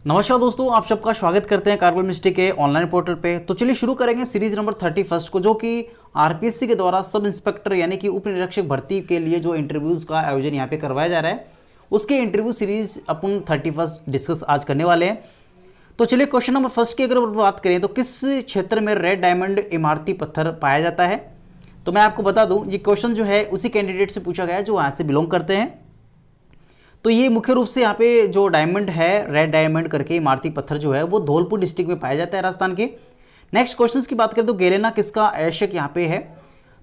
नमस्कार दोस्तों, आप सबका स्वागत करते हैं कारगिल मिनिस्ट्री के ऑनलाइन पोर्टल पे। तो चलिए शुरू करेंगे सीरीज नंबर 31 को, जो कि आरपीएससी के द्वारा सब इंस्पेक्टर यानी कि उप निरीक्षक भर्ती के लिए जो इंटरव्यूज़ का आयोजन यहाँ पे करवाया जा रहा है, उसके इंटरव्यू सीरीज अपन 31 डिस्कस आज करने वाले हैं। तो चलिए क्वेश्चन नंबर फर्स्ट की अगर बात करें तो किस क्षेत्र में रेड डायमंड इमारती पत्थर पाया जाता है। तो मैं आपको बता दूँ, ये क्वेश्चन जो है उसी कैंडिडेट से पूछा गया है जो यहाँ से बिलोंग करते हैं। तो ये मुख्य रूप से यहाँ पे जो डायमंड है, रेड डायमंड करके इमारती पत्थर जो है वो धौलपुर डिस्ट्रिक्ट में पाया जाता है, राजस्थान के। नेक्स्ट क्वेश्चन की बात करें तो गैलेना किसका अयस्क यहाँ पे है।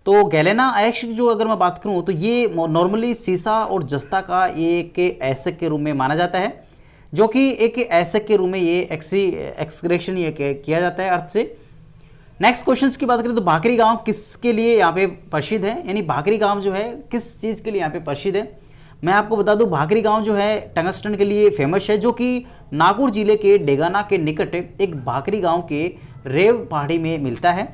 तो गैलेना अयस्क जो अगर मैं बात करूँ तो ये नॉर्मली सीसा और जस्ता का एक अयस्क के रूप में माना जाता है, जो कि एक अयस्क के रूप में ये एक्सक्रेशन ये किया जाता है अर्थ से। नेक्स्ट क्वेश्चन की बात करें तो भाकरी गाँव किसके लिए यहाँ पे प्रसिद्ध है, यानी भाकरी गाँव जो है किस चीज़ के लिए यहाँ पे प्रसिद्ध है। मैं आपको बता दूं, भाकरी गांव जो है टंगस्टन के लिए फेमस है, जो कि नागौर जिले के डेगाना के निकट एक भाकरी गांव के रेव पहाड़ी में मिलता है।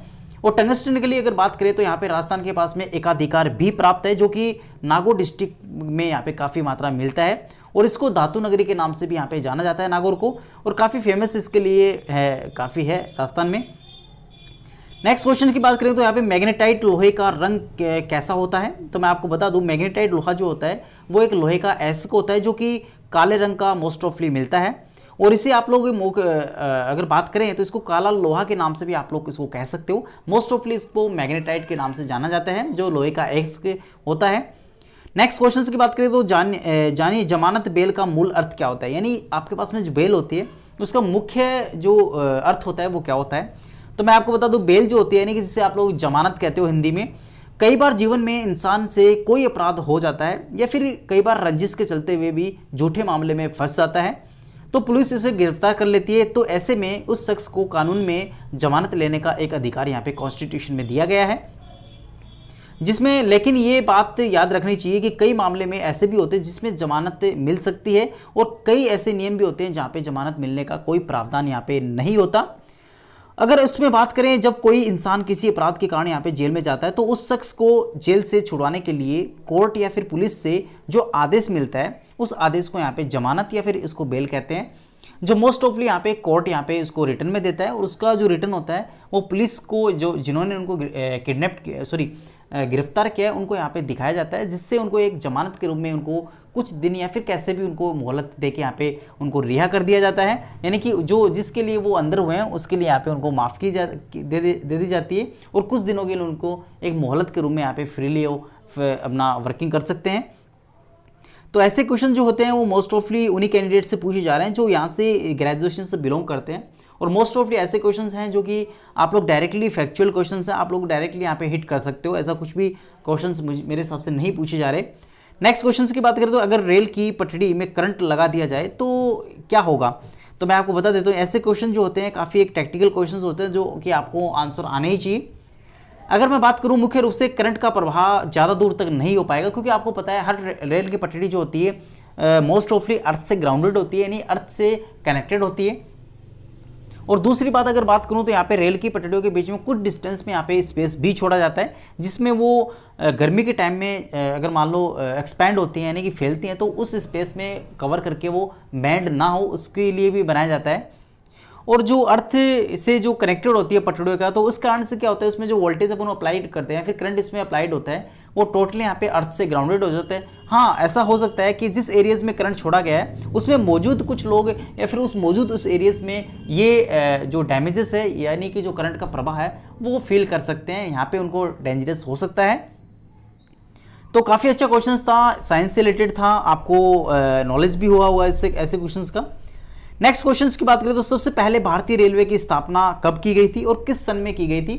और टंगस्टन के लिए अगर बात करें तो यहाँ पे राजस्थान के पास में एकाधिकार भी प्राप्त है, जो कि नागौर डिस्ट्रिक्ट में यहाँ पे काफ़ी मात्रा में मिलता है। और इसको धातु नगरी के नाम से भी यहाँ पे जाना जाता है नागौर को, और काफ़ी फेमस इसके लिए है, काफ़ी है राजस्थान में। नेक्स्ट क्वेश्चन की बात करें तो यहाँ पे मैग्नेटाइट लोहे का रंग कैसा होता है। तो मैं आपको बता दूं, मैग्नेटाइट लोहा जो होता है वो एक लोहे का अयस्क होता है, जो कि काले रंग का मोस्ट ऑफली मिलता है। और इसे आप लोग अगर बात करें तो इसको काला लोहा के नाम से भी आप लोग इसको कह सकते हो। मोस्ट ऑफली इसको मैग्नेटाइट के नाम से जाना जाता है, जो लोहे का अयस्क होता है। नेक्स्ट क्वेश्चन की बात करें तो जानिए जमानत बेल का मूल अर्थ क्या होता है, यानी आपके पास में जो बेल होती है उसका मुख्य जो अर्थ होता है वो क्या होता है। तो मैं आपको बता दूं, बेल जो होती है यानी कि जिसे आप लोग जमानत कहते हो हिंदी में, कई बार जीवन में इंसान से कोई अपराध हो जाता है या फिर कई बार रंजिश के चलते हुए भी झूठे मामले में फंस जाता है, तो पुलिस उसे गिरफ्तार कर लेती है। तो ऐसे में उस शख्स को कानून में जमानत लेने का एक अधिकार यहाँ पे कॉन्स्टिट्यूशन में दिया गया है, जिसमें लेकिन ये बात याद रखनी चाहिए कि कई मामले में ऐसे भी होते हैं जिसमें जमानत मिल सकती है, और कई ऐसे नियम भी होते हैं जहाँ पे जमानत मिलने का कोई प्रावधान यहाँ पे नहीं होता। अगर इसमें बात करें, जब कोई इंसान किसी अपराध के कारण यहाँ पे जेल में जाता है तो उस शख्स को जेल से छुड़वाने के लिए कोर्ट या फिर पुलिस से जो आदेश मिलता है उस आदेश को यहाँ पे जमानत या फिर इसको बेल कहते हैं, जो मोस्ट ऑफली यहाँ पे कोर्ट यहाँ पे इसको रिटर्न में देता है। और उसका जो रिटर्न होता है वो पुलिस को जो जिन्होंने उनको गिरफ्तार किया है उनको यहाँ पे दिखाया जाता है, जिससे उनको एक जमानत के रूप में उनको कुछ दिन या फिर कैसे भी उनको मोहलत दे के यहाँ पे उनको रिहा कर दिया जाता है। यानी कि जो जिसके लिए वो अंदर हुए हैं उसके लिए यहाँ पे उनको माफ़ दे दी जाती है, और कुछ दिनों के लिए उनको एक मोहलत के रूप में यहाँ पे फ्रीली अपना वर्किंग कर सकते हैं। तो ऐसे क्वेश्चन जो होते हैं वो मोस्ट ऑफली उन्हीं कैंडिडेट से पूछे जा रहे हैं जो यहाँ से ग्रेजुएशन से बिलोंग करते हैं, और मोस्ट ऑफली ऐसे क्वेश्चंस हैं जो कि आप लोग डायरेक्टली फैक्चुअल क्वेश्चंस हैं, आप लोग डायरेक्टली यहाँ पे हिट कर सकते हो। ऐसा कुछ भी क्वेश्चंस मेरे हिसाब से नहीं पूछे जा रहे। नेक्स्ट क्वेश्चंस की बात करें तो अगर रेल की पटड़ी में करंट लगा दिया जाए तो क्या होगा। तो मैं आपको बता देता हूँ, ऐसे क्वेश्चन जो होते हैं काफ़ी एक टेक्निकल क्वेश्चन होते हैं जो कि आपको आंसर आने ही चाहिए। अगर मैं बात करूं, मुख्य रूप से करंट का प्रवाह ज़्यादा दूर तक नहीं हो पाएगा, क्योंकि आपको पता है हर रेल की पटड़ी जो होती है मोस्ट ऑफली अर्थ से ग्राउंडेड होती है, यानी अर्थ से कनेक्टेड होती है। और दूसरी बात अगर बात करूं तो यहाँ पे रेल की पटड़ियों के बीच में कुछ डिस्टेंस में यहाँ पे स्पेस भी छोड़ा जाता है, जिसमें वो गर्मी के टाइम में अगर मान लो एक्सपैंड होती हैं यानी कि फैलती हैं, तो उस स्पेस में कवर करके वो बैंड ना हो उसके लिए भी बनाया जाता है। और जो अर्थ से जो कनेक्टेड होती है पटड़ियों का, तो उस कारण से क्या होता है, उसमें जो वोल्टेज अपन अप्लाइड करते हैं फिर करंट इसमें अप्लाइड होता है वो टोटली यहाँ पे अर्थ से ग्राउंडेड हो जाता है। हाँ, ऐसा हो सकता है कि जिस एरियाज में करंट छोड़ा गया है उसमें मौजूद कुछ लोग या फिर उस एरियाज में ये जो डैमेजेस है यानी कि जो करंट का प्रवाह है वो फील कर सकते हैं, यहाँ पे उनको डेंजरस हो सकता है। तो काफ़ी अच्छा क्वेश्चन था, साइंस से रिलेटेड था, आपको नॉलेज भी हुआ इससे ऐसे क्वेश्चन का। नेक्स्ट क्वेश्चन की बात करें तो सबसे पहले भारतीय रेलवे की स्थापना कब की गई थी और किस सन में की गई थी।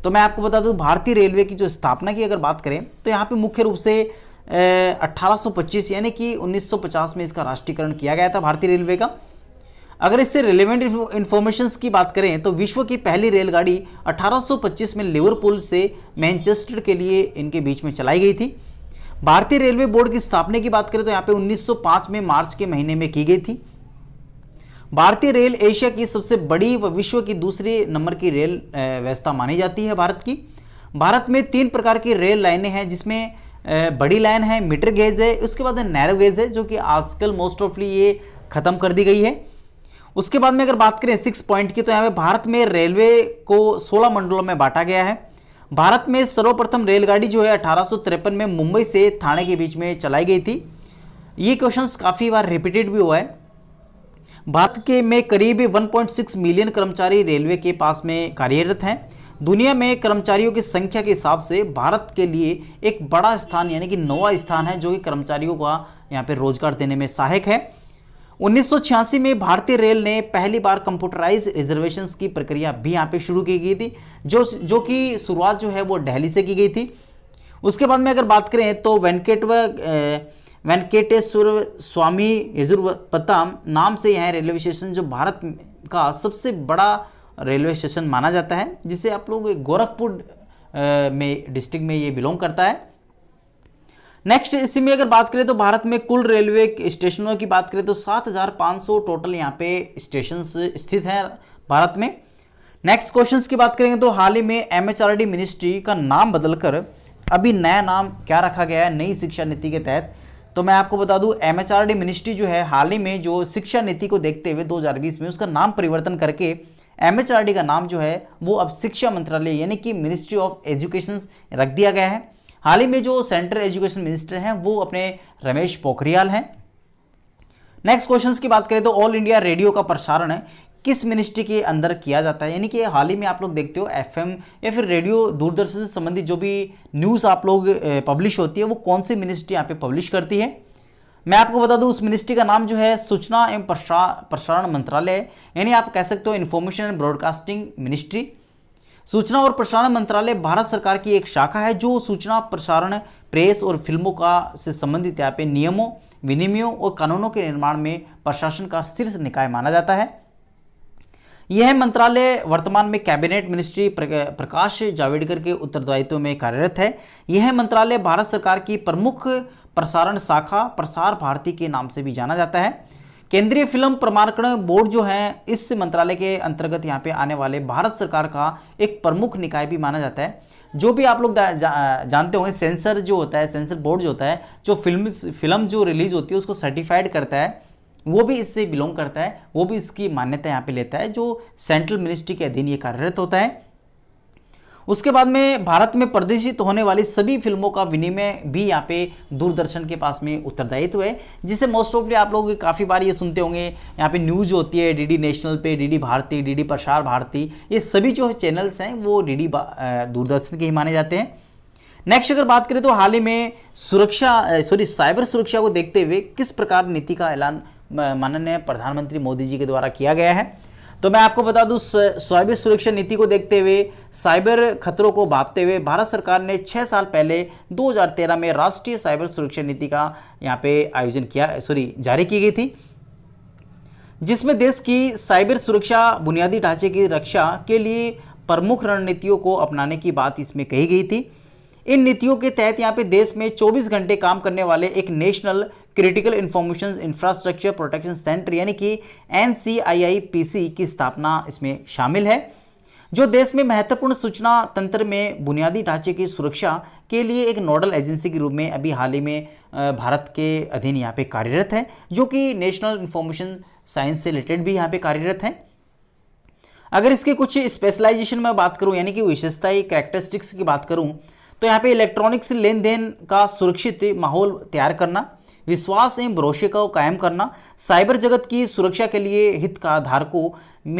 तो मैं आपको बता दूं, भारतीय रेलवे की जो स्थापना की अगर बात करें तो यहाँ पे मुख्य रूप से 1825 यानी कि 1950 में इसका राष्ट्रीयकरण किया गया था भारतीय रेलवे का। अगर इससे रिलेवेंट इंफॉर्मेशन की बात करें तो विश्व की पहली रेलगाड़ी 1825 में लिवरपूल से मैनचेस्टर के लिए इनके बीच में चलाई गई थी। भारतीय रेलवे बोर्ड की स्थापना की बात करें तो यहाँ पे 1905 में मार्च के महीने में की गई थी। भारतीय रेल एशिया की सबसे बड़ी व विश्व की दूसरी नंबर की रेल व्यवस्था मानी जाती है भारत की। भारत में 3 प्रकार की रेल लाइनें हैं, जिसमें बड़ी लाइन है, मीटर गेज है, उसके बाद नैरो गेज है, जो कि आजकल मोस्ट ऑफली ये ख़त्म कर दी गई है। उसके बाद में अगर बात करें 6 पॉइंट की, तो यहाँ पे भारत में रेलवे को 16 मंडलों में बांटा गया है। भारत में सर्वप्रथम रेलगाड़ी जो है 1853 में मुंबई से ठाणे के बीच में चलाई गई थी। ये क्वेश्चंस काफ़ी बार रिपीटेड भी हुआ है। भारत के में करीब 1.6 मिलियन कर्मचारी रेलवे के पास में कार्यरत हैं। दुनिया में कर्मचारियों की संख्या के हिसाब से भारत के लिए एक बड़ा स्थान यानी कि 9वां स्थान है, जो कि कर्मचारियों का यहाँ पे रोजगार देने में सहायक है। 1986 में भारतीय रेल ने पहली बार कंप्यूटराइज रिजर्वेशंस की प्रक्रिया भी यहाँ पे शुरू की गई थी, जो कि शुरुआत जो है वो दिल्ली से की गई थी। उसके बाद में अगर बात करें तो वेंकटेश्वर स्वामी येजुरपत्तम नाम से यह रेलवे स्टेशन जो भारत का सबसे बड़ा रेलवे स्टेशन माना जाता है, जिसे आप लोग गोरखपुर में डिस्ट्रिक्ट में ये बिलोंग करता है। नेक्स्ट इसी में अगर बात करें तो भारत में कुल रेलवे स्टेशनों की बात करें तो 7500 टोटल यहाँ पे स्टेशन स्थित हैं भारत में। नेक्स्ट क्वेश्चंस की बात करेंगे तो हाल ही में एमएचआरडी मिनिस्ट्री का नाम बदलकर अभी नया नाम क्या रखा गया है नई शिक्षा नीति के तहत। तो मैं आपको बता दूं एमएचआरडी मिनिस्ट्री जो है हाल ही में जो शिक्षा नीति को देखते हुए 2020 में उसका नाम परिवर्तन करके एमएचआरडी का नाम जो है वो अब शिक्षा मंत्रालय यानी कि मिनिस्ट्री ऑफ एजुकेशन रख दिया गया है। हाल ही में जो सेंट्रल एजुकेशन मिनिस्टर हैं वो अपने रमेश पोखरियाल हैं। नेक्स्ट क्वेश्चंस की बात करें तो ऑल इंडिया रेडियो का प्रसारण है किस मिनिस्ट्री के अंदर किया जाता है, यानी कि हाल ही में आप लोग देखते हो एफएम या फिर रेडियो दूरदर्शन से संबंधित जो भी न्यूज़ आप लोग पब्लिश होती है वो कौन सी मिनिस्ट्री यहाँ पे पब्लिश करती है। मैं आपको बता दूं उस मिनिस्ट्री का नाम जो है सूचना एवं प्रसारण मंत्रालय है, यानी आप कह सकते हो इन्फॉर्मेशन एंड ब्रॉडकास्टिंग मिनिस्ट्री। सूचना और प्रसारण मंत्रालय भारत सरकार की एक शाखा है जो सूचना प्रसारण प्रेस और फिल्मों का से संबंधित यहाँ पे नियमों विनियमों और कानूनों के निर्माण में प्रशासन का शीर्ष निकाय माना जाता है। यह मंत्रालय वर्तमान में कैबिनेट मिनिस्ट्री प्रकाश जावड़ेकर के उत्तरदायित्व में कार्यरत है। यह मंत्रालय भारत सरकार की प्रमुख प्रसारण शाखा प्रसार भारती के नाम से भी जाना जाता है। केंद्रीय फिल्म प्रमाणन बोर्ड जो है इस मंत्रालय के अंतर्गत यहाँ पे आने वाले भारत सरकार का एक प्रमुख निकाय भी माना जाता है। जो भी आप लोग जानते होंगे सेंसर जो होता है, सेंसर बोर्ड जो होता है जो फिल्म जो रिलीज होती है उसको सर्टिफाइड करता है, वो भी इससे बिलोंग करता है, वो भी इसकी मान्यता यहाँ पे लेता है, जो सेंट्रल मिनिस्ट्री के अधीन ये कार्यरत होता है। उसके बाद में भारत में प्रदर्शित होने वाली सभी फिल्मों का विनिमय भी यहाँ पे दूरदर्शन के पास में उत्तरदायित्व है, जिसे मोस्ट ऑफली आप लोग काफ़ी बार ये सुनते होंगे यहाँ पे न्यूज़ होती है डीडी नेशनल पे, डीडी भारती, डीडी प्रसार भारती, ये सभी जो चैनल्स हैं वो डीडी दूरदर्शन के ही माने जाते हैं। नेक्स्ट अगर बात करें तो हाल ही में साइबर सुरक्षा को देखते हुए किस प्रकार नीति का ऐलान माननीय प्रधानमंत्री मोदी जी के द्वारा किया गया है। तो मैं आपको बता दूं साइबर सुरक्षा नीति को देखते हुए साइबर खतरों को भांपते हुए भारत सरकार ने 6 साल पहले 2013 में राष्ट्रीय साइबर सुरक्षा नीति का यहाँ पे जारी की गई थी, जिसमें देश की साइबर सुरक्षा बुनियादी ढांचे की रक्षा के लिए प्रमुख रणनीतियों को अपनाने की बात इसमें कही गई थी। इन नीतियों के तहत यहाँ पे देश में 24 घंटे काम करने वाले एक national critical information infrastructure protection centre यानी कि NCIIPC की स्थापना इसमें शामिल है, जो देश में महत्वपूर्ण सूचना तंत्र में बुनियादी ढांचे की सुरक्षा के लिए एक नोडल एजेंसी के रूप में अभी हाल ही में भारत के अधीन यहाँ पे कार्यरत है, जो कि नेशनल इंफॉर्मेशन साइंस से रिलेटेड भी यहाँ पे कार्यरत है। अगर इसके कुछ स्पेशलाइजेशन में बात करूँ यानी कि विशेषताएं कैरेक्टरिस्टिक्स की बात करूँ तो यहाँ पे इलेक्ट्रॉनिक्स लेन देन का सुरक्षित माहौल तैयार करना, विश्वास एवं भरोसे को कायम करना, साइबर जगत की सुरक्षा के लिए हितधारकों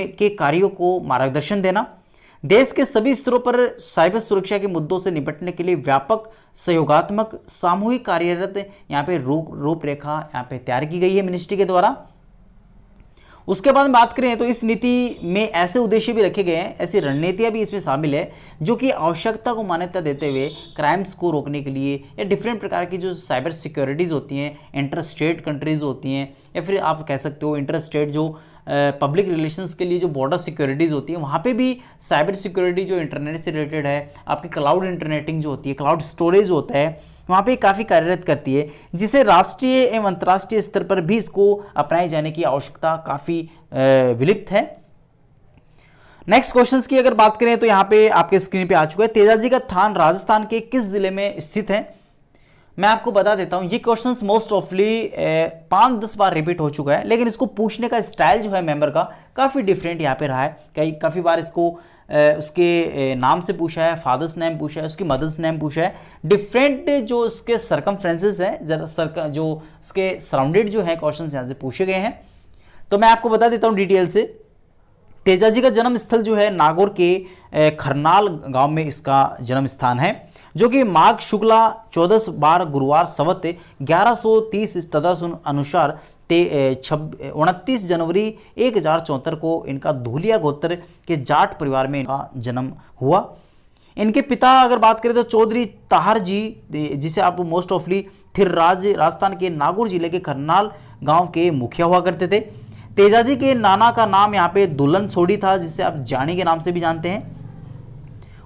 के कार्यों को मार्गदर्शन देना, देश के सभी स्तरों पर साइबर सुरक्षा के मुद्दों से निपटने के लिए व्यापक सहयोगात्मक सामूहिक कार्यरत यहाँ पे रूपरेखा यहाँ पे तैयार की गई है मिनिस्ट्री के द्वारा। उसके बाद बात करें तो इस नीति में ऐसे उद्देश्य भी रखे गए हैं, ऐसी रणनीतियां भी इसमें शामिल है जो कि आवश्यकता को मान्यता देते हुए क्राइम्स को रोकने के लिए या डिफरेंट प्रकार की जो साइबर सिक्योरिटीज़ होती हैं इंटर स्टेट कंट्रीज़ होती हैं या फिर आप कह सकते हो इंटर स्टेट जो पब्लिक रिलेशंस के लिए जो बॉर्डर सिक्योरिटीज़ होती है वहाँ पे भी साइबर सिक्योरिटी जो इंटरनेट से रिलेटेड है, आपकी क्लाउड इंटरनेटिंग जो होती है, क्लाउड स्टोरेज होता है, वहाँ पे काफ़ी कार्यरत करती है, जिसे राष्ट्रीय एवं अंतर्राष्ट्रीय स्तर पर भी इसको अपनाए जाने की आवश्यकता काफ़ी विलिप्त है। नेक्स्ट क्वेश्चंस की अगर बात करें तो यहाँ पे आपके स्क्रीन पे आ चुका है, तेजाजी का थान राजस्थान के किस जिले में स्थित है। मैं आपको बता देता हूं, ये क्वेश्चंस मोस्ट ऑफली 5-10 बार रिपीट हो चुका है, लेकिन इसको पूछने का स्टाइल जो है मेंबर का काफ़ी डिफरेंट यहाँ पे रहा है। काफ़ी बार इसको उसके नाम से पूछा है, फादर्स नेम पूछा है, उसकी मदर्स नेम पूछा है। डिफरेंट जो उसके सरकमफ्रेंसेस हैं, जरा जो उसके सराउंडेड जो है क्वेश्चंस यहाँ से पूछे गए हैं। तो मैं आपको बता देता हूँ डिटेल से। तेजाजी का जन्म स्थल जो है नागौर के खरनाल गांव में इसका जन्म स्थान है, जो कि माघ शुक्ला 14 गुरुवार संवत 1130 तदनुसार अनुसार 29 जनवरी 1074 को इनका धूलिया गोत्र के जाट परिवार में इनका जन्म हुआ। इनके पिता अगर बात करें तो चौधरी ताहर जी, जिसे आप मोस्ट ऑफली थिरराज राजस्थान के नागौर जिले के खरनाल गांव के मुखिया हुआ करते थे। तेजाजी के नाना का नाम यहाँ पे दुल्हन सोडी था, जिसे आप जानी के नाम से भी जानते हैं।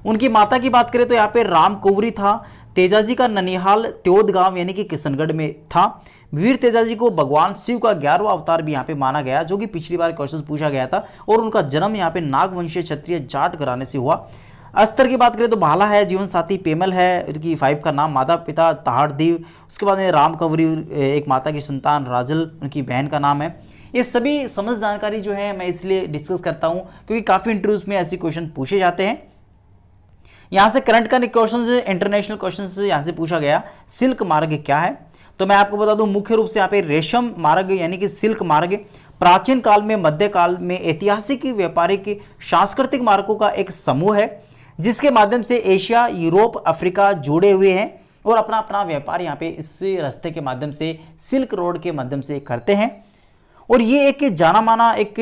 उनकी माता की बात करें तो यहाँ पे राम कुंवरी था। तेजाजी का ननिहाल त्योद गांव यानी कि किशनगढ़ में था। वीर तेजाजी को भगवान शिव का 11वां अवतार भी यहाँ पे माना गया, जो कि पिछली बार क्वेश्चन पूछा गया था। और उनका जन्म यहाँ पे नागवंशीय क्षत्रिय जाट घराने से हुआ। अस्तर की बात करें तो भाला है, जीवन साथी पेमल है, उनकी 5 का नाम, माता पिता ताहड़देव, उसके बाद में राम कंवरी, एक माता की संतान राजल, उनकी बहन का नाम है। ये सभी समझ जानकारी जो है मैं इसलिए डिस्कस करता हूँ क्योंकि काफ़ी इंटरव्यूज में ऐसे क्वेश्चन पूछे जाते हैं। यहाँ से करंट का क्वेश्चन, इंटरनेशनल क्वेश्चन यहाँ से पूछा गया, सिल्क मार्ग क्या है? तो मैं आपको बता दूं, मुख्य रूप से यहाँ पे रेशम मार्ग यानी कि सिल्क मार्ग प्राचीन काल में, मध्यकाल में ऐतिहासिक, व्यापारिक, सांस्कृतिक मार्गों का एक समूह है, जिसके माध्यम से एशिया, यूरोप, अफ्रीका जुड़े हुए हैं और अपना अपना व्यापार यहाँ पे इस रास्ते के माध्यम से, सिल्क रोड के माध्यम से करते हैं। और ये एक जाना माना एक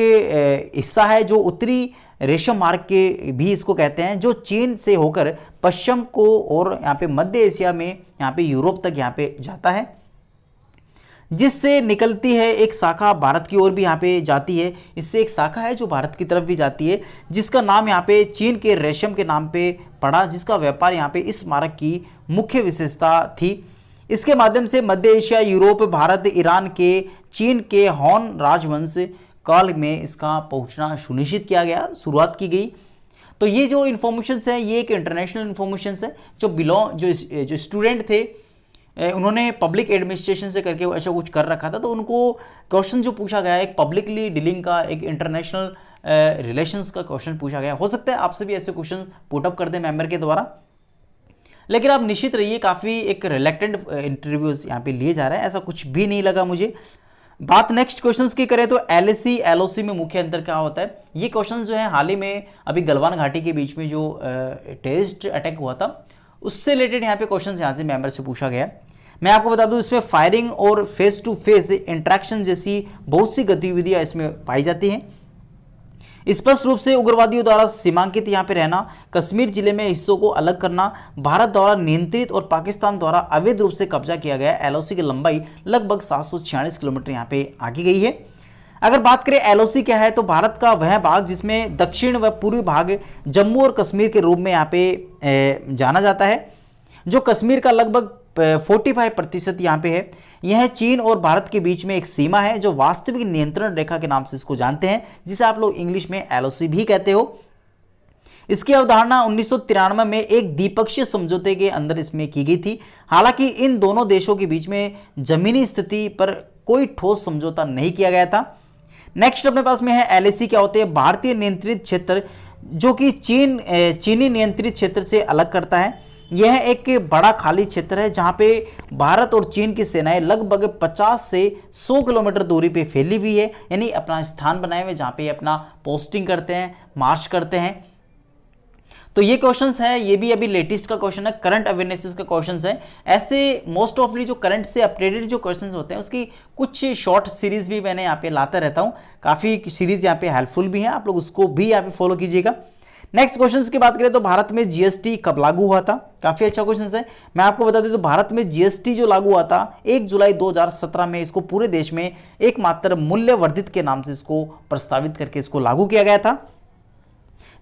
हिस्सा है जो उत्तरी रेशम मार्ग के भी इसको कहते हैं, जो चीन से होकर पश्चिम को और यहाँ पे मध्य एशिया में, यहाँ पे यूरोप तक यहाँ पे जाता है, जिससे निकलती है एक शाखा भारत की ओर भी यहाँ पे जाती है। इससे एक शाखा है जो भारत की तरफ भी जाती है, जिसका नाम यहाँ पे चीन के रेशम के नाम पे पड़ा, जिसका व्यापार यहाँ पे इस मार्ग की मुख्य विशेषता थी। इसके माध्यम से मध्य एशिया, यूरोप, भारत, ईरान के, चीन के हॉन राजवंश काल में इसका पहुंचना सुनिश्चित किया गया, शुरुआत की गई। तो ये जो इन्फॉर्मेशन है ये एक इंटरनेशनल इन्फॉर्मेशन है, जो स्टूडेंट थे उन्होंने पब्लिक एडमिनिस्ट्रेशन से करके ऐसा कुछ कर रखा था, तो उनको क्वेश्चन जो पूछा गया एक पब्लिकली डीलिंग का, एक इंटरनेशनल रिलेशंस का क्वेश्चन पूछा गया। हो सकता है आपसे भी ऐसे क्वेश्चन पुटअप कर दें मेंबर के द्वारा, लेकिन आप निश्चित रहिए काफ़ी एक रिलेक्टेंट इंटरव्यूज यहाँ पे लिए जा रहे हैं, ऐसा कुछ भी नहीं लगा मुझे। बात नेक्स्ट क्वेश्चंस की करें तो एलएसी एलओसी में मुख्य अंतर क्या होता है? ये क्वेश्चन जो है हाल ही में अभी गलवान घाटी के बीच में जो टेररिस्ट अटैक हुआ था उससे रिलेटेड यहाँ पे क्वेश्चन यहाँ से मेंबर से पूछा गया। मैं आपको बता दूं इसमें फायरिंग और फेस टू फेस इंटरेक्शन जैसी बहुत सी गतिविधियां इसमें पाई जाती हैं। स्पष्ट रूप से उग्रवादियों द्वारा सीमांकित यहाँ पे रहना, कश्मीर जिले में हिस्सों को अलग करना, भारत द्वारा नियंत्रित और पाकिस्तान द्वारा अवैध रूप से कब्जा किया गया। एलओसी की लंबाई लगभग 746 किलोमीटर यहाँ पे आकी गई है। अगर बात करें एलओसी क्या है, तो भारत का वह भाग जिसमें दक्षिण व पूर्वी भाग जम्मू और कश्मीर के रूप में यहाँ पे जाना जाता है, जो कश्मीर का लगभग 45% यहाँ पे है। यह चीन और भारत के बीच में एक सीमा है जो वास्तविक नियंत्रण रेखा के नाम से इसको जानते हैं, जिसे आप लोग इंग्लिश में एलओसी भी कहते हो। इसकी अवधारणा 1993 में एक द्विपक्षीय समझौते के अंदर इसमें की गई थी। हालांकि इन दोनों देशों के बीच में जमीनी स्थिति पर कोई ठोस समझौता नहीं किया गया था। नेक्स्ट अपने पास में है एलएसी क्या होते हैं? भारतीय नियंत्रित क्षेत्र, जो कि चीनी नियंत्रित क्षेत्र से अलग करता है। यह एक बड़ा खाली क्षेत्र है जहां पे भारत और चीन की सेनाएं लगभग 50 से 100 किलोमीटर दूरी पे फैली हुई है, यानी अपना स्थान बनाए हुए जहां पे अपना पोस्टिंग करते हैं, मार्च करते हैं। तो ये क्वेश्चंस है, ये भी अभी लेटेस्ट का क्वेश्चन है, करंट अवेयरनेसेस का क्वेश्चंस है। ऐसे मोस्ट ऑफली जो करंट से अपडेटेड जो क्वेश्चंस होते हैं उसकी कुछ शॉर्ट सीरीज भी मैंने यहाँ पे लाता रहता हूँ। काफ़ी सीरीज यहाँ पे हेल्पफुल भी है, आप लोग उसको भी यहाँ पे फॉलो कीजिएगा। नेक्स्ट क्वेश्चन की बात करें तो भारत में जीएसटी कब लागू हुआ था? काफी अच्छा क्वेश्चन है। मैं आपको बता दें तो भारत में जीएसटी जो लागू हुआ था 1 जुलाई 2017 में, इसको पूरे देश में एकमात्र मूल्य वर्धित के नाम से इसको प्रस्तावित करके इसको लागू किया गया था,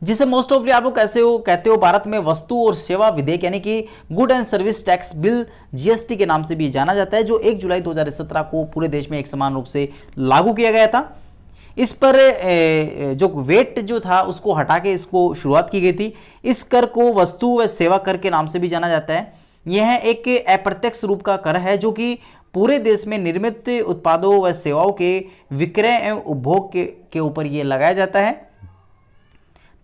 जिसे मोस्ट ऑफली आप लोग कैसे हो कहते हो भारत में वस्तु और सेवा विधेयक यानी कि good and service tax bill GST के नाम से भी जाना जाता है, जो 1 जुलाई 2017 को पूरे देश में एक समान रूप से लागू किया गया था। इस पर जो वेट जो था उसको हटा के इसको शुरुआत की गई थी। इस कर को वस्तु व सेवा कर के नाम से भी जाना जाता है। यह एक अप्रत्यक्ष रूप का कर है जो कि पूरे देश में निर्मित उत्पादों व सेवाओं के विक्रय एवं उपभोग के ऊपर यह लगाया जाता है।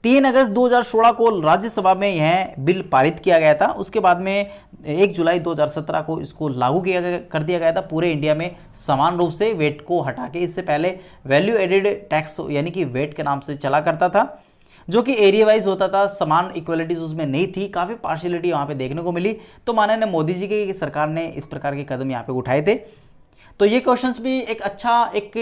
3 अगस्त 2016 को राज्यसभा में यह बिल पारित किया गया था। उसके बाद में 1 जुलाई 2017 को इसको लागू कर दिया गया था पूरे इंडिया में समान रूप से वेट को हटा के। इससे पहले वैल्यू एडेड टैक्स यानी कि वेट के नाम से चला करता था, जो कि एरिया वाइज होता था, समान इक्वलिटीज उसमें नहीं थी, काफ़ी पार्शियलिटी वहाँ पे देखने को मिली। तो माननीय मोदी जी की सरकार ने इस प्रकार के कदम यहाँ पे उठाए थे। तो ये क्वेश्चंस भी एक अच्छा एक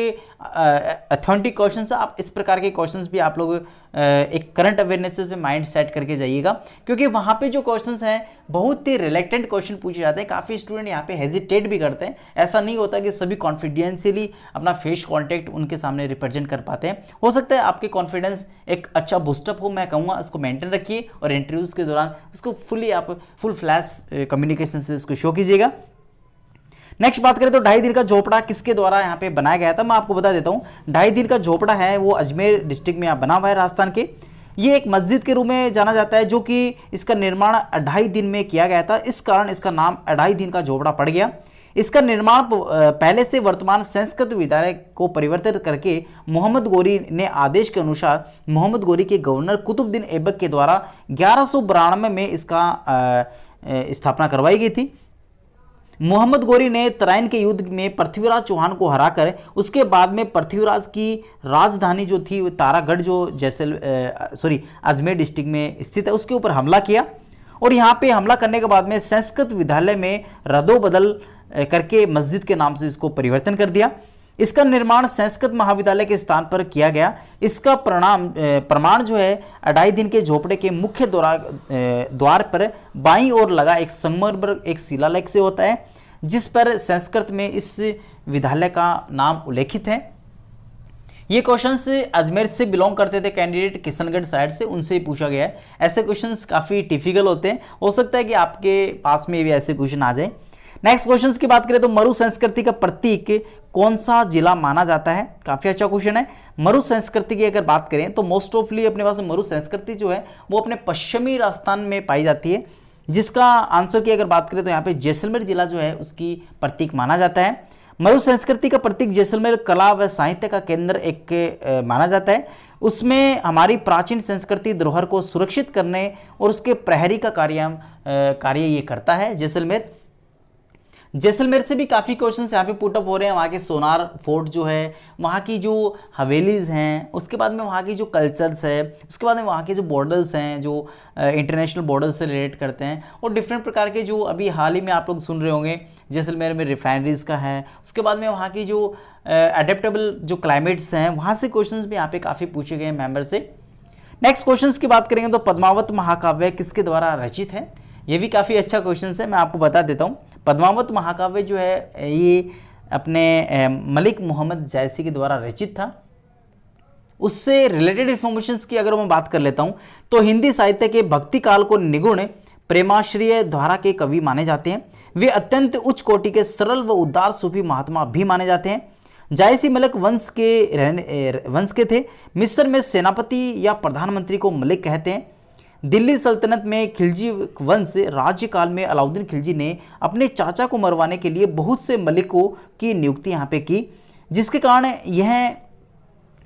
अथेंटिक क्वेश्चंस है। आप इस प्रकार के क्वेश्चंस भी आप लोग एक करंट अवेयरनेस पे माइंड सेट करके जाइएगा, क्योंकि वहाँ पे जो क्वेश्चंस हैं बहुत ही रिलेटेंट क्वेश्चन पूछे जाते हैं। काफ़ी स्टूडेंट यहाँ पे हेजिटेट भी करते हैं। ऐसा नहीं होता कि सभी कॉन्फिडेंशियली अपना फेस कॉन्टैक्ट उनके सामने रिप्रेजेंट कर पाते हैं। हो सकता है आपके कॉन्फिडेंस एक अच्छा बूस्टअप हो, मैं कहूँगा इसको मेंटेन रखिए और इंटरव्यूज़ के दौरान उसको फुली आप फुल फ्लैश कम्युनिकेशन से इसको शो कीजिएगा। नेक्स्ट बात करें तो 2.5 दिन का झोपड़ा किसके द्वारा यहाँ पे बनाया गया था, मैं आपको बता देता हूँ। 2.5 दिन का झोपड़ा है वो अजमेर डिस्ट्रिक्ट में यहाँ बना हुआ है राजस्थान के। ये एक मस्जिद के रूप में जाना जाता है, जो कि इसका निर्माण 2.5 दिन में किया गया था। इस कारण इसका नाम 2.5 दिन का झोपड़ा पड़ गया। इसका निर्माण पहले से वर्तमान संस्कृत विद्यालय को परिवर्तित करके मोहम्मद गोरी ने आदेश के अनुसार मोहम्मद गोरी के गवर्नर कुतुबुद्दीन ऐबक के द्वारा 1192 में इसका स्थापना करवाई गई थी। मोहम्मद गोरी ने तराइन के युद्ध में पृथ्वीराज चौहान को हराकर उसके बाद में पृथ्वीराज की राजधानी जो थी वो तारागढ़ जो अजमेर डिस्ट्रिक्ट में स्थित है उसके ऊपर हमला किया। और यहाँ पे हमला करने के बाद में संस्कृत विद्यालय में रद्दोबदल करके मस्जिद के नाम से इसको परिवर्तन कर दिया। इसका निर्माण संस्कृत महाविद्यालय के स्थान पर किया गया। इसका प्रमाण जो है 2.5 दिन के झोपड़े के मुख्य द्वार पर बाईं ओर लगा एक संगमरमर एक शिलालेख से होता है, जिस पर संस्कृत में इस विद्यालय का नाम उल्लेखित है। ये क्वेश्चंस अजमेर से बिलोंग करते थे कैंडिडेट, किशनगढ़ साइड से, उनसे ही पूछा गया है। ऐसे क्वेश्चंस काफ़ी टिपिकल होते हैं, हो सकता है कि आपके पास में भी ऐसे क्वेश्चन आ जाए। नेक्स्ट क्वेश्चंस की बात करें तो मरु संस्कृति का प्रतीक कौन सा जिला माना जाता है, काफी अच्छा क्वेश्चन है। मरु संस्कृति की अगर बात करें तो मोस्ट ऑफली अपने पास मरु संस्कृति जो है वो अपने पश्चिमी राजस्थान में पाई जाती है, जिसका आंसर की अगर बात करें तो यहाँ पे जैसलमेर जिला जो है उसकी प्रतीक माना जाता है। मरु संस्कृति का प्रतीक जैसलमेर कला व साहित्य का केंद्र एक माना जाता है। उसमें हमारी प्राचीन संस्कृति धरोहर को सुरक्षित करने और उसके प्रहरी का कार्य ये करता है जैसलमेर। जैसलमेर से भी काफ़ी क्वेश्चंस यहाँ पे पुटअप हो रहे हैं। वहाँ के सोनार फोर्ट जो है, वहाँ की जो हवेलीज हैं, उसके बाद में वहाँ की जो कल्चर्स है, उसके बाद में वहाँ के जो बॉर्डर्स हैं जो इंटरनेशनल बॉर्डर से रिलेट करते हैं, और डिफरेंट प्रकार के जो अभी हाल ही में आप लोग सुन रहे होंगे जैसलमेर में रिफाइनरीज का है। उसके बाद में वहाँ की जो एडेप्टेबल जो क्लाइमेट्स हैं, वहाँ से क्वेश्चन भी यहाँ पे काफ़ी पूछे गए मेंबर से। नेक्स्ट क्वेश्चन की बात करेंगे तो पद्मावत महाकाव्य किसके द्वारा रचित है, ये भी काफ़ी अच्छा क्वेश्चन है, मैं आपको बता देता हूँ। पद्मावत महाकाव्य जो है ये अपने मलिक मोहम्मद जायसी के द्वारा रचित था। उससे रिलेटेड इन्फॉर्मेशंस की अगर मैं बात कर लेता हूं तो हिंदी साहित्य के भक्ति काल को निगुण प्रेमाश्रय धारा के कवि माने जाते हैं। वे अत्यंत उच्च कोटि के सरल व उदार सूफी महात्मा भी माने जाते हैं। जायसी मलिक वंश के थे। मिस्र में सेनापति या प्रधानमंत्री को मलिक कहते हैं। दिल्ली सल्तनत में खिलजी वंश राज्यकाल में अलाउद्दीन खिलजी ने अपने चाचा को मरवाने के लिए बहुत से मलिकों की नियुक्ति यहाँ पे की, जिसके कारण यह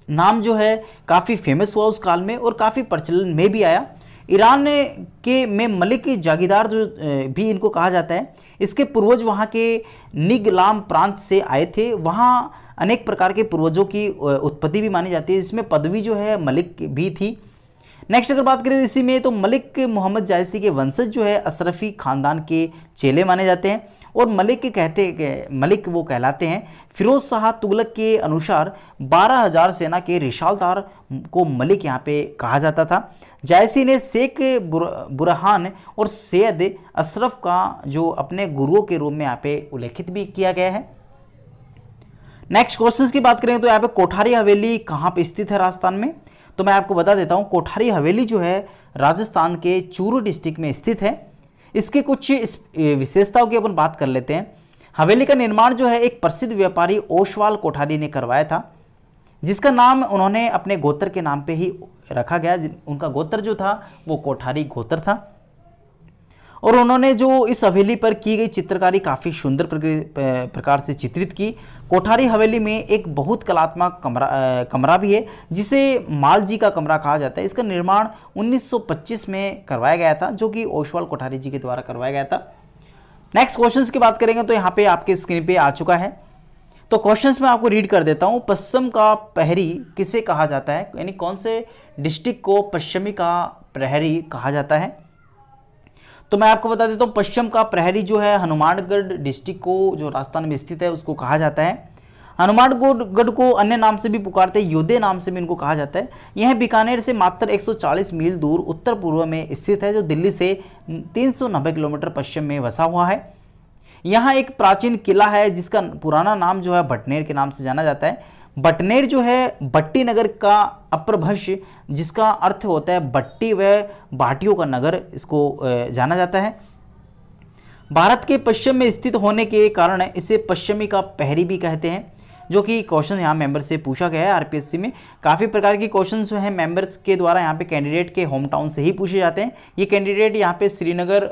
नाम जो है काफ़ी फेमस हुआ उस काल में और काफ़ी प्रचलन में भी आया। ईरान के में मलिक जागीरदार जो भी इनको कहा जाता है, इसके पूर्वज वहाँ के निगलाम प्रांत से आए थे। वहाँ अनेक प्रकार के पूर्वजों की उत्पत्ति भी मानी जाती है, इसमें पदवी जो है मलिक भी थी। नेक्स्ट अगर बात करें इसी में तो मलिक मोहम्मद जायसी के वंशज जो है अशरफी खानदान के चेले माने जाते हैं और मलिक वो कहलाते हैं। फिरोज शाह तुगलक के अनुसार 12,000 सेना के रिशालदार को मलिक यहाँ पे कहा जाता था। जायसी ने शेख बुरहान और सैयद अशरफ का जो अपने गुरुओं के रूप में यहाँ पे उल्लेखित भी किया गया है। नेक्स्ट क्वेश्चंस की बात करें तो यहाँ पे कोठारी हवेली कहाँ पे स्थित है राजस्थान में, तो मैं आपको बता देता हूँ। कोठारी हवेली जो है राजस्थान के चूरू डिस्ट्रिक्ट में स्थित है। इसके कुछ विशेषताओं की अपन बात कर लेते हैं। हवेली का निर्माण जो है एक प्रसिद्ध व्यापारी ओसवाल कोठारी ने करवाया था, जिसका नाम उन्होंने अपने गोत्र के नाम पे ही रखा गया। उनका गोत्र जो था वो कोठारी गोत्र था। और उन्होंने जो इस हवेली पर की गई चित्रकारी काफ़ी सुंदर प्रकार से चित्रित की। कोठारी हवेली में एक बहुत कलात्मक कमरा भी है जिसे मालजी का कमरा कहा जाता है। इसका निर्माण 1925 में करवाया गया था, जो कि ओसवाल कोठारी जी के द्वारा करवाया गया था। नेक्स्ट क्वेश्चंस की बात करेंगे तो यहाँ पे आपके स्क्रीन पे आ चुका है। तो क्वेश्चंस में आपको रीड कर देता हूँ। पश्चिम का प्रहरी किसे कहा जाता है, यानी कौन से डिस्ट्रिक्ट को पश्चिमी का प्रहरी कहा जाता है। तो मैं आपको बता देता हूँ, पश्चिम का प्रहरी जो है हनुमानगढ़ डिस्ट्रिक्ट को, जो राजस्थान में स्थित है, उसको कहा जाता है। हनुमानगढ़ को अन्य नाम से भी पुकारते हैं, योधे नाम से भी इनको कहा जाता है। यह बीकानेर से मात्र 140 मील दूर उत्तर पूर्व में स्थित है, जो दिल्ली से 390 किलोमीटर पश्चिम में बसा हुआ है। यहाँ एक प्राचीन किला है जिसका पुराना नाम जो है भटनेर के नाम से जाना जाता है। बटनेर जो है बट्टी नगर का अपभ्रंश, जिसका अर्थ होता है बट्टी व भाटियों का नगर, इसको जाना जाता है। भारत के पश्चिम में स्थित होने के कारण इसे पश्चिमी का प्रहरी भी कहते हैं, जो कि क्वेश्चन यहाँ मेंबर से पूछा गया है। आरपीएससी में काफ़ी प्रकार के क्वेश्चन जो हैं मेंबर्स के द्वारा यहाँ पे कैंडिडेट के होम टाउन से ही पूछे जाते हैं। ये कैंडिडेट यहाँ पे श्रीनगर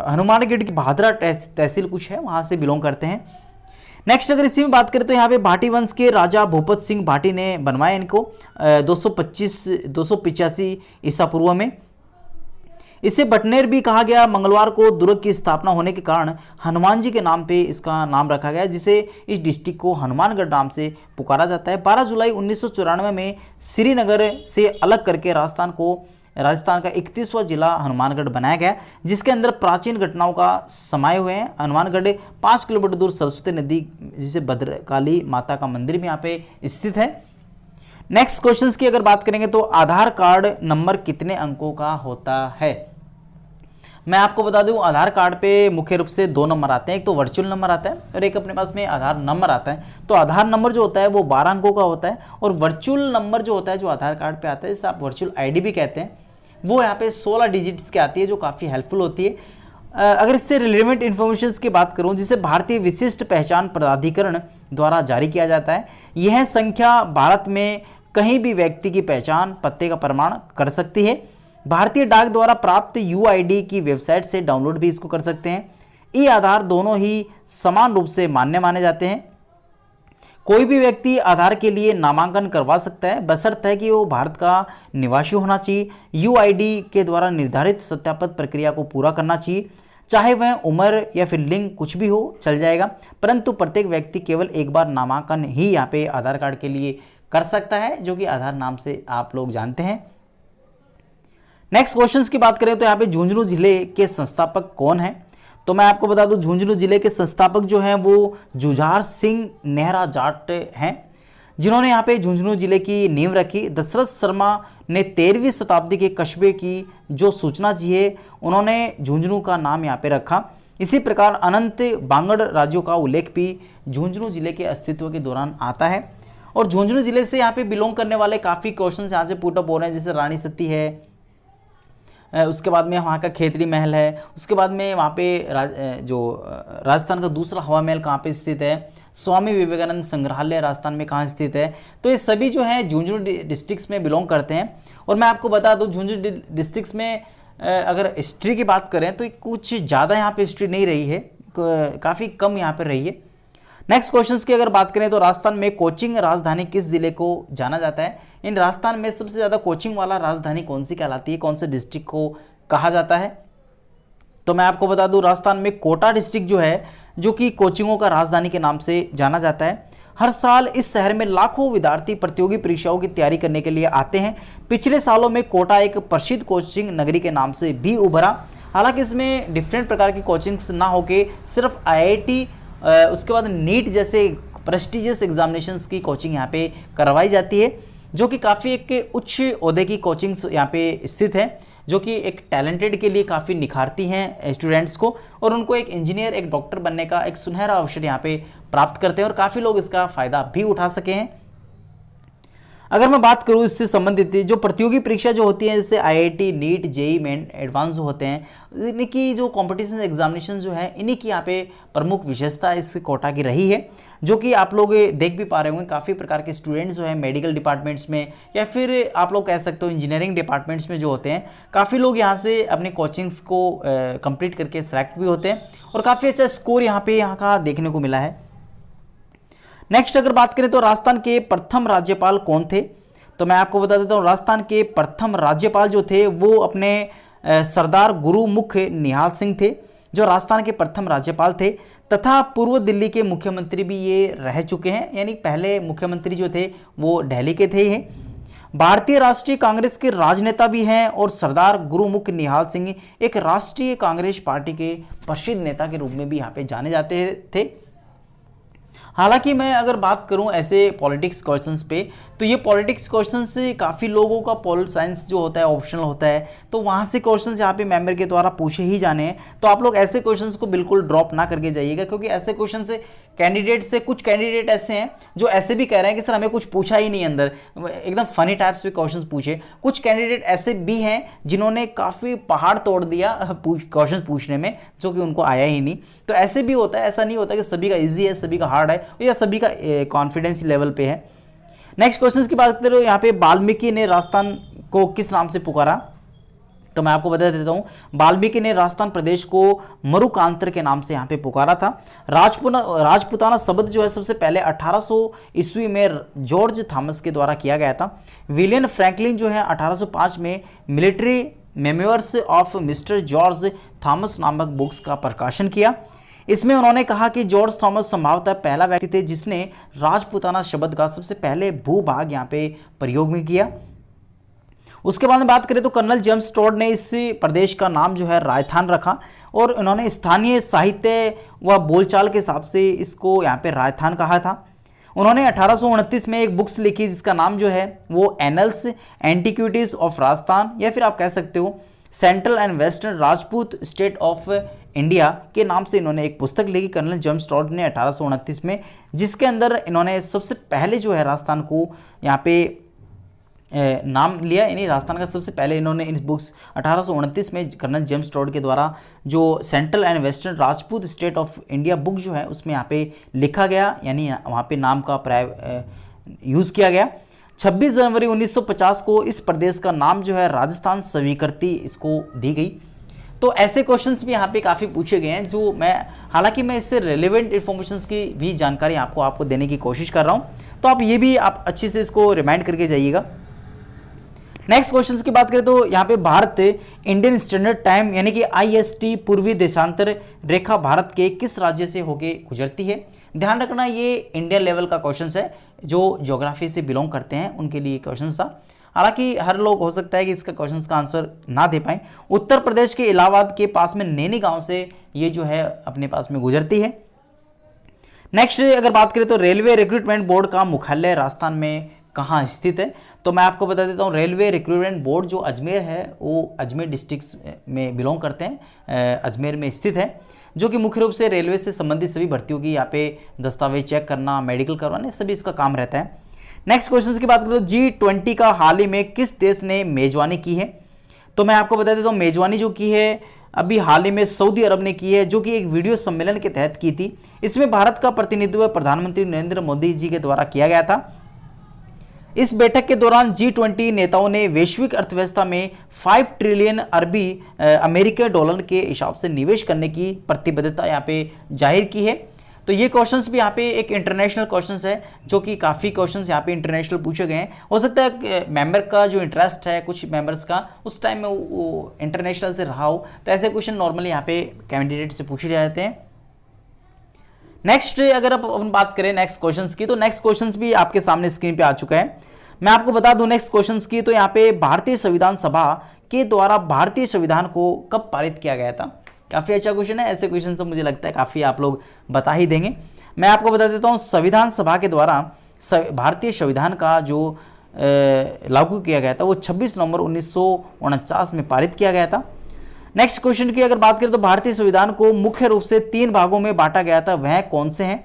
हनुमानगढ़ की भादरा तहसील कुछ है, वहाँ से बिलोंग करते हैं। नेक्स्ट अगर इसी में बात करें तो यहाँ पे भाटी वंश के राजा भूपत सिंह भाटी ने बनवाया इनको 285 ईसा पूर्व में। इसे बटनेर भी कहा गया। मंगलवार को दुर्ग की स्थापना होने के कारण हनुमान जी के नाम पे इसका नाम रखा गया, जिसे इस डिस्ट्रिक्ट को हनुमानगढ़ नाम से पुकारा जाता है। 12 जुलाई 1994 में श्रीनगर से अलग करके राजस्थान का 31वां जिला हनुमानगढ़ बनाया गया, जिसके अंदर प्राचीन घटनाओं का समाये हुए हैं। हनुमानगढ़ 5 किलोमीटर दूर सरस्वती नदी, जिसे भद्रकाली माता का मंदिर भी यहाँ पे स्थित है। नेक्स्ट क्वेश्चंस की अगर बात करेंगे तो आधार कार्ड नंबर कितने अंकों का होता है। मैं आपको बता दूं, आधार कार्ड पे मुख्य रूप से 2 नंबर आते हैं, एक तो वर्चुअल नंबर आता है और एक अपने पास में आधार नंबर आता है। तो आधार नंबर जो होता है वो 12 अंकों का होता है, और वर्चुअल नंबर जो होता है जो आधार कार्ड पे आता है, जिसे आप वर्चुअल आईडी भी कहते हैं, वो यहाँ पे 16 डिजिट्स की आती है, जो काफ़ी हेल्पफुल होती है। अगर इससे रिलेवेंट इन्फॉर्मेशन की बात करूँ, जिसे भारतीय विशिष्ट पहचान प्राधिकरण द्वारा जारी किया जाता है, यह संख्या भारत में कहीं भी व्यक्ति की पहचान पते का प्रमाण कर सकती है। भारतीय डाक द्वारा प्राप्त यूआईडी की वेबसाइट से डाउनलोड भी इसको कर सकते हैं। ई आधार दोनों ही समान रूप से मान्य माने जाते हैं। कोई भी व्यक्ति आधार के लिए नामांकन करवा सकता है, बशर्ते है कि वो भारत का निवासी होना चाहिए। यूआईडी के द्वारा निर्धारित सत्यापित प्रक्रिया को पूरा करना चाहिए, चाहे वह उम्र या फिर लिंग कुछ भी हो, चल जाएगा। परंतु प्रत्येक व्यक्ति केवल एक बार नामांकन ही यहाँ पे आधार कार्ड के लिए कर सकता है, जो कि आधार नाम से आप लोग जानते हैं। नेक्स्ट क्वेश्चंस की बात करें तो यहाँ पे झुंझुनू जिले के संस्थापक कौन है। तो मैं आपको बता दूं, झुंझुनू जिले के संस्थापक जो हैं वो जुझार सिंह नेहरा जाट हैं, जिन्होंने यहाँ पे झुंझुनू जिले की नींव रखी। दशरथ शर्मा ने 13वीं शताब्दी के कस्बे की जो सूचना चाहिए, उन्होंने झुंझुनू का नाम यहाँ पे रखा। इसी प्रकार अनंत बांगड़ राज्यों का उल्लेख भी झुंझुनू जिले के अस्तित्व के दौरान आता है। और झुंझुनू जिले से यहाँ पे बिलोंग करने वाले काफ़ी क्वेश्चन यहाँ से पुटअप हो रहे हैं, जैसे रानी सती है, उसके बाद में वहाँ का खेतरी महल है, उसके बाद में वहाँ पे जो राजस्थान का दूसरा हवा महल कहाँ पे स्थित है, स्वामी विवेकानंद संग्रहालय राजस्थान में कहाँ स्थित है। तो ये सभी जो है झुंझुनू डिस्ट्रिक्ट्स में बिलोंग करते हैं। और मैं आपको बता दूँ, झुंझुनू डिस्ट्रिक्ट्स में अगर हिस्ट्री की बात करें तो कुछ ज़्यादा यहाँ पे हिस्ट्री नहीं रही है, काफ़ी कम यहाँ पर रही है। नेक्स्ट क्वेश्चंस की अगर बात करें तो राजस्थान में कोचिंग राजधानी किस जिले को जाना जाता है। इन राजस्थान में सबसे ज़्यादा कोचिंग वाला राजधानी कौन सी कहलाती है, कौन से डिस्ट्रिक्ट को कहा जाता है। तो मैं आपको बता दूं, राजस्थान में कोटा डिस्ट्रिक्ट जो है, जो कि कोचिंगों का राजधानी के नाम से जाना जाता है। हर साल इस शहर में लाखों विद्यार्थी प्रतियोगी परीक्षाओं की तैयारी करने के लिए आते हैं। पिछले सालों में कोटा एक प्रसिद्ध कोचिंग नगरी के नाम से भी उभरा। हालांकि इसमें डिफरेंट प्रकार की कोचिंग्स ना होके सिर्फ IIT, उसके बाद नीट जैसे प्रेस्टिजियस एग्जामिनेशंस की कोचिंग यहाँ पे करवाई जाती है, जो कि काफ़ी एक उच्च ओहदे की कोचिंग्स यहाँ पे स्थित है, जो कि एक टैलेंटेड के लिए काफ़ी निखारती हैं स्टूडेंट्स को, और उनको एक इंजीनियर, एक डॉक्टर बनने का एक सुनहरा अवसर यहाँ पे प्राप्त करते हैं, और काफ़ी लोग इसका फ़ायदा भी उठा सके हैं। अगर मैं बात करूँ इससे संबंधित जो प्रतियोगी परीक्षा जो होती है जैसे IIT, NEET, JEE Main, advance जो होते हैं, इनकी जो कॉम्पिटिशन एग्जामिनेशन जो है इन्हीं की यहाँ पे प्रमुख विशेषता इस कोटा की रही है, जो कि आप लोग देख भी पा रहे होंगे। काफ़ी प्रकार के स्टूडेंट्स जो है मेडिकल डिपार्टमेंट्स में या फिर आप लोग कह सकते हो इंजीनियरिंग डिपार्टमेंट्स में जो होते हैं, काफ़ी लोग यहाँ से अपने कोचिंग्स को कंप्लीट करके सेलेक्ट भी होते हैं और काफ़ी अच्छा स्कोर यहाँ का देखने को मिला है। नेक्स्ट अगर बात करें तो राजस्थान के प्रथम राज्यपाल कौन थे, तो मैं आपको बता देता हूँ राजस्थान के प्रथम राज्यपाल जो थे वो अपने सरदार गुरुमुख निहाल सिंह थे, जो राजस्थान के प्रथम राज्यपाल थे, तथा पूर्व दिल्ली के मुख्यमंत्री भी ये रह चुके हैं, यानी पहले मुख्यमंत्री जो थे वो दिल्ली के थे। ये भारतीय राष्ट्रीय कांग्रेस के राजनेता भी हैं और सरदार गुरुमुख निहाल सिंह एक राष्ट्रीय कांग्रेस पार्टी के प्रसिद्ध नेता के रूप में भी यहाँ पे जाने जाते थे। हालांकि मैं अगर बात करूं ऐसे पॉलिटिक्स क्वेश्चंस पे, तो ये पॉलिटिक्स क्वेश्चंस काफ़ी लोगों का पॉलिट साइंस जो होता है ऑप्शनल होता है, तो वहाँ से क्वेश्चंस यहाँ पे मेंबर के द्वारा पूछे ही जाने हैं। तो आप लोग ऐसे क्वेश्चंस को बिल्कुल ड्रॉप ना करके जाइएगा, क्योंकि ऐसे क्वेश्चन से कुछ कैंडिडेट ऐसे हैं जो ऐसे भी कह रहे हैं कि सर हमें कुछ पूछा ही नहीं, अंदर एकदम फनी टाइप्स के क्वेश्चन पूछे। कुछ कैंडिडेट ऐसे भी हैं जिन्होंने काफ़ी पहाड़ तोड़ दिया क्वेश्चन पूछने में, जो कि उनको आया ही नहीं। तो ऐसे भी होता है, ऐसा नहीं होता कि सभी का ईजी है, सभी का हार्ड है या सभी का कॉन्फिडेंस लेवल पे है। नेक्स्ट क्वेश्चन की बात करें तो यहाँ पे वाल्मीकि ने राजस्थान को किस नाम से पुकारा, तो मैं आपको बता देता हूँ वाल्मीकि ने राजस्थान प्रदेश को मरुकांतर के नाम से यहाँ पे पुकारा था। राजपुताना शब्द जो है सबसे पहले 1800 ईस्वी में जॉर्ज थॉमस के द्वारा किया गया था। विलियम फ्रैंकलिन जो है 1805 में military memoirs of mister George Thomas नामक बुक्स का प्रकाशन किया। इसमें उन्होंने कहा कि जॉर्ज थॉमस संभवतः पहला व्यक्ति थे जिसने राजपुताना शब्द का सबसे पहले भूभाग यहाँ पे प्रयोग में किया। उसके बाद में बात करें तो कर्नल जेम्स टोड ने इस प्रदेश का नाम जो है राजस्थान रखा और उन्होंने स्थानीय साहित्य व बोलचाल के हिसाब से इसको यहाँ पे राजस्थान कहा था। उन्होंने 1829 में एक बुक्स लिखी जिसका नाम जो है वो एनल्स एंटिक्विटीज ऑफ राजस्थान, या फिर आप कह सकते हो central and western Rajput state of India के नाम से इन्होंने एक पुस्तक लिखी कर्नल जेम्स टोड ने 1829 में, जिसके अंदर इन्होंने सबसे पहले जो है राजस्थान को यहाँ पे नाम लिया। यानी राजस्थान का सबसे पहले इन्होंने इन बुक्स 1829 में कर्नल जेम्स टोड के द्वारा जो central and western Rajput state of India book जो है उसमें यहाँ पे लिखा गया, यानी वहाँ पे नाम का यूज़ किया गया। 26 जनवरी 1950 को इस प्रदेश का नाम जो है राजस्थान स्वीकृति इसको दी गई। तो ऐसे क्वेश्चंस भी यहाँ पे काफ़ी पूछे गए हैं, जो हालांकि मैं इससे रेलेवेंट इन्फॉर्मेशंस की भी जानकारी आपको देने की कोशिश कर रहा हूँ, तो आप ये भी आप अच्छे से इसको रिमाइंड करके जाइएगा। नेक्स्ट क्वेश्चंस की बात करें तो यहाँ पे भारत इंडियन स्टैंडर्ड टाइम यानी कि IST पूर्वी देशांतर रेखा भारत के किस राज्य से होके गुजरती है। ध्यान रखना ये इंडियन लेवल का क्वेश्चन है, जो ज्योग्राफी से बिलोंग करते हैं उनके लिए क्वेश्चन था। हालांकि हर लोग हो सकता है कि इसका क्वेश्चन का आंसर ना दे पाए। उत्तर प्रदेश के इलाहाबाद के पास में नैनी गांव से ये जो है अपने पास में गुजरती है। नेक्स्ट अगर बात करें तो रेलवे रिक्रूटमेंट बोर्ड का मुख्यालय राजस्थान में कहाँ स्थित है, तो मैं आपको बता देता हूँ रेलवे रिक्रूटमेंट बोर्ड जो अजमेर है वो अजमेर डिस्ट्रिक्ट में बिलोंग करते हैं, अजमेर में स्थित है, जो कि मुख्य रूप से रेलवे से संबंधित सभी भर्तियों की यहाँ पे दस्तावेज चेक करना, मेडिकल करवाने, सभी इसका काम रहता है। नेक्स्ट क्वेश्चन की बात करें तो G20 का हाल ही में किस देश ने मेजबानी की है, तो मैं आपको बता देता हूँ मेजबानी जो की है अभी हाल ही में सऊदी अरब ने की है, जो कि एक वीडियो सम्मेलन के तहत की थी। इसमें भारत का प्रतिनिधित्व प्रधानमंत्री नरेंद्र मोदी जी के द्वारा किया गया था। इस बैठक के दौरान G20 नेताओं ने वैश्विक अर्थव्यवस्था में 5 ट्रिलियन अरबी अमेरिकी डॉलर के हिसाब से निवेश करने की प्रतिबद्धता यहाँ पे जाहिर की है। तो ये क्वेश्चंस भी यहाँ पे एक इंटरनेशनल क्वेश्चंस है, जो कि काफ़ी क्वेश्चंस यहाँ पे इंटरनेशनल पूछे गए हैं। हो सकता है मेंबर का जो इंटरेस्ट है कुछ मेंबर्स का उस टाइम में वो इंटरनेशनल से रहा हो, तो ऐसे क्वेश्चन नॉर्मली यहाँ पे कैंडिडेट से पूछे जाते हैं। नेक्स्ट अगर अपन बात करें नेक्स्ट क्वेश्चंस की, तो नेक्स्ट क्वेश्चंस भी आपके सामने स्क्रीन पे आ चुका है। मैं आपको बता दूं नेक्स्ट क्वेश्चंस की, तो यहाँ पे भारतीय संविधान सभा के द्वारा भारतीय संविधान को कब पारित किया गया था। काफ़ी अच्छा क्वेश्चन है, ऐसे क्वेश्चन से मुझे लगता है काफ़ी आप लोग बता ही देंगे। मैं आपको बता देता हूँ संविधान सभा के द्वारा भारतीय संविधान का जो लागू किया गया था वो 26 नवंबर 1949 में पारित किया गया था। नेक्स्ट क्वेश्चन की अगर बात करें तो भारतीय संविधान को मुख्य रूप से 3 भागों में बांटा गया था, वह कौन से हैं,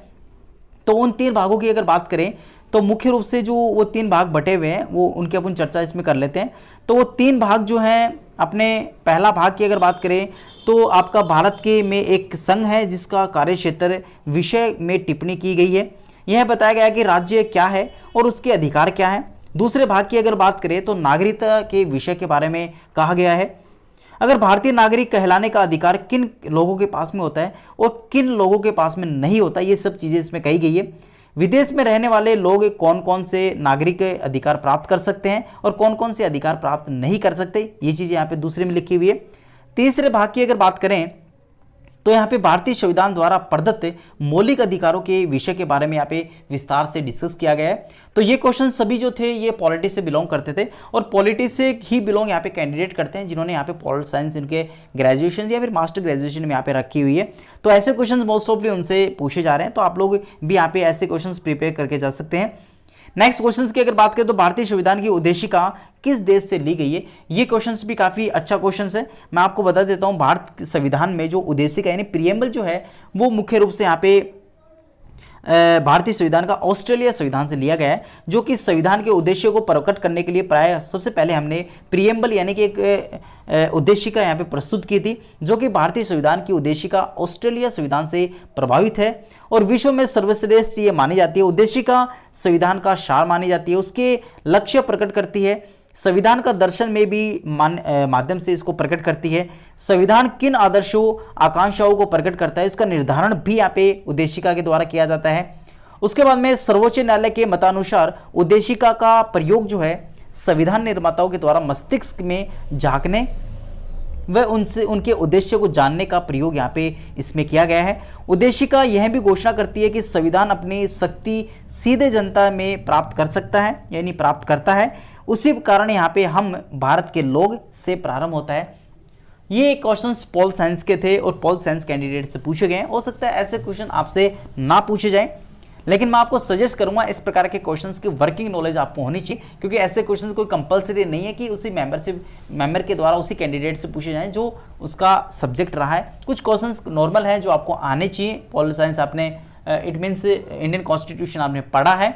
तो उन 3 भागों की अगर बात करें तो मुख्य रूप से जो वो 3 भाग बटे हुए हैं वो उनकी अपन चर्चा इसमें कर लेते हैं। तो वो 3 भाग जो हैं, अपने पहला भाग की अगर बात करें तो आपका भारत के में एक संघ है जिसका कार्यक्षेत्र विषय में टिप्पणी की गई है। यह बताया गया कि राज्य क्या है और उसके अधिकार क्या है। दूसरे भाग की अगर बात करें तो नागरिकता के विषय के बारे में कहा गया है। अगर भारतीय नागरिक कहलाने का अधिकार किन लोगों के पास में होता है और किन लोगों के पास में नहीं होता, ये सब चीज़ें इसमें कही गई है। विदेश में रहने वाले लोग कौन कौन से नागरिक अधिकार प्राप्त कर सकते हैं और कौन कौन से अधिकार प्राप्त नहीं कर सकते, ये चीज़ें यहाँ पे दूसरे में लिखी हुई है। तीसरे भाग की अगर बात करें तो यहाँ पे भारतीय संविधान द्वारा प्रदत्त मौलिक अधिकारों के विषय के बारे में यहाँ पे विस्तार से डिस्कस किया गया है। तो ये क्वेश्चन सभी जो थे ये पॉलिटी से बिलोंग करते थे और पॉलिटी से ही बिलोंग यहाँ पे कैंडिडेट करते हैं जिन्होंने यहाँ पे पॉलिटिकल साइंस इनके ग्रेजुएशन या फिर मास्टर ग्रेजुएशन में यहाँ पे रखी हुई है। तो ऐसे क्वेश्चन मोस्ट ऑफली उनसे पूछे जा रहे हैं, तो आप लोग भी यहाँ पे ऐसे क्वेश्चन प्रिपेयर करके जा सकते हैं। नेक्स्ट क्वेश्चंस की अगर बात करें तो भारतीय संविधान की उद्देशिका किस देश से ली गई है, ये क्वेश्चंस भी काफी अच्छा क्वेश्चंस है। मैं आपको बता देता हूं, भारत संविधान में जो उद्देशिका यानी प्रियम्बल जो है वो मुख्य रूप से यहाँ पे भारतीय संविधान का ऑस्ट्रेलिया संविधान से लिया गया है, जो कि संविधान के उद्देश्य को प्रकट करने के लिए प्राय सबसे पहले हमने प्रियम्बल यानी कि एक उद्देशिका यहाँ पे प्रस्तुत की थी, जो कि भारतीय संविधान की उद्देशिका ऑस्ट्रेलिया संविधान से प्रभावित है और विश्व में सर्वश्रेष्ठ ये मानी जाती है। उद्देशिका संविधान का सार मानी जाती है, उसके लक्ष्य प्रकट करती है, संविधान का दर्शन में भी माध्यम से इसको प्रकट करती है। संविधान किन आदर्शों आकांक्षाओं को प्रकट करता है इसका निर्धारण भी यहाँ पे उद्देशिका के द्वारा किया जाता है। उसके बाद में सर्वोच्च न्यायालय के मतानुसार उद्देशिका का प्रयोग जो है संविधान निर्माताओं के द्वारा मस्तिष्क में झांकने व उनसे उनके उद्देश्य को जानने का प्रयोग यहाँ पे इसमें किया गया है। उद्देशिका यह भी घोषणा करती है कि संविधान अपनी शक्ति सीधे जनता में प्राप्त कर सकता है यानी प्राप्त करता है, उसी कारण यहाँ पे हम भारत के लोग से प्रारंभ होता है। ये क्वेश्चंस पॉल साइंस के थे और पॉल साइंस कैंडिडेट से पूछे गए। हो सकता है ऐसे क्वेश्चन आपसे ना पूछे जाएं, लेकिन मैं आपको सजेस्ट करूंगा इस प्रकार के क्वेश्चंस की वर्किंग नॉलेज आपको होनी चाहिए, क्योंकि ऐसे क्वेश्चंस कोई कंपलसरी नहीं है कि उसी मेंबर के द्वारा उसी कैंडिडेट से पूछे जाएं जो उसका सब्जेक्ट रहा है। कुछ क्वेश्चंस नॉर्मल हैं जो आपको आने चाहिए। पॉल साइंस आपने इट मीन्स इंडियन कॉन्स्टिट्यूशन आपने पढ़ा है।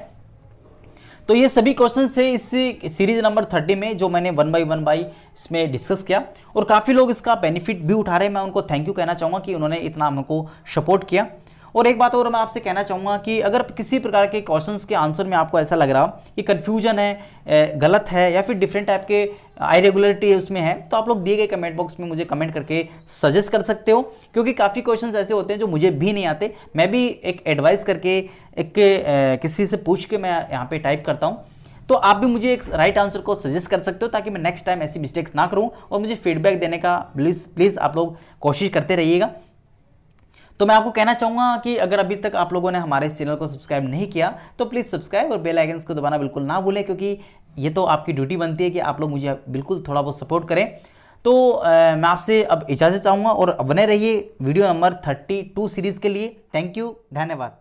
तो ये सभी क्वेश्चन थे इस सीरीज नंबर 30 में जो मैंने 1 बाय इसमें डिस्कस किया और काफ़ी लोग इसका बेनिफिट भी उठा रहे हैं। मैं उनको थैंक यू कहना चाहूँगा कि उन्होंने इतना हमको सपोर्ट किया। और एक बात और मैं आपसे कहना चाहूँगा कि अगर किसी प्रकार के क्वेश्चंस के आंसर में आपको ऐसा लग रहा हो कि कन्फ्यूजन है, गलत है या फिर डिफरेंट टाइप के इरेगुलरिटी उसमें है, तो आप लोग दिए गए कमेंट बॉक्स में मुझे कमेंट करके सजेस्ट कर सकते हो, क्योंकि काफ़ी क्वेश्चंस ऐसे होते हैं जो मुझे भी नहीं आते। मैं भी एक एडवाइस करके किसी से पूछ के मैं यहाँ पे टाइप करता हूँ, तो आप भी मुझे एक राइट आंसर को सजेस्ट कर सकते हो ताकि मैं नेक्स्ट टाइम ऐसी मिस्टेक्स ना करूँ और मुझे फीडबैक देने का प्लीज़ आप लोग कोशिश करते रहिएगा। तो मैं आपको कहना चाहूँगा कि अगर अभी तक आप लोगों ने हमारे इस चैनल को सब्सक्राइब नहीं किया तो प्लीज़ सब्सक्राइब और बेल आइकन्स को दबाना बिल्कुल ना भूलें, क्योंकि ये तो आपकी ड्यूटी बनती है कि आप लोग मुझे बिल्कुल थोड़ा बहुत सपोर्ट करें। तो मैं आपसे अब इजाज़त चाहूँगा और बने रहिए वीडियो नंबर 32 सीरीज़ के लिए। थैंक यू, धन्यवाद।